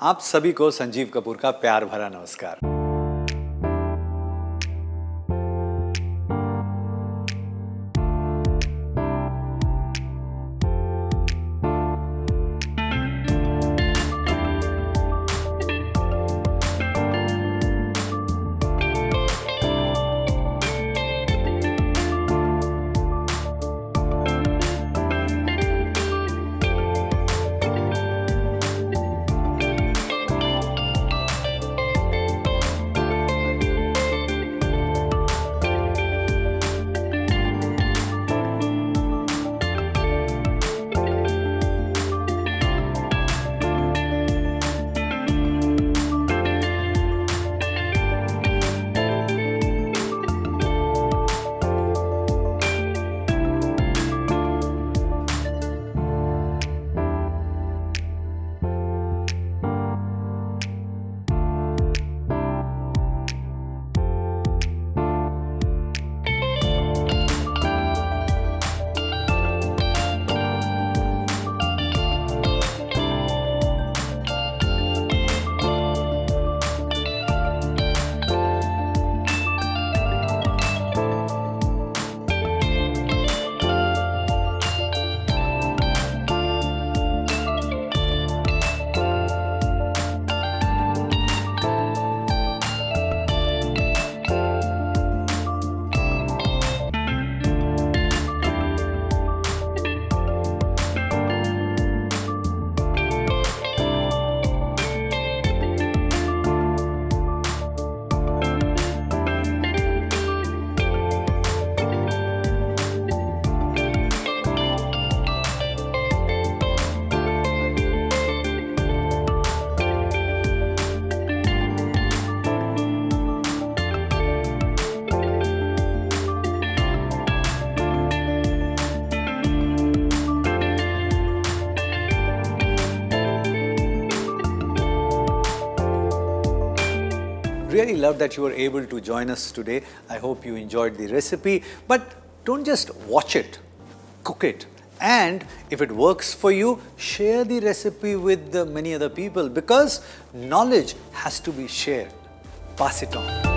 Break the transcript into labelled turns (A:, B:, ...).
A: आप सभी को संजीव कपूर का प्यार भरा नमस्कार। Really love that you were able to join us today. I hope you enjoyed the recipe, but don't just watch it, cook it. And if it works for you, share the recipe with many other people, because knowledge has to be shared. Pass it on.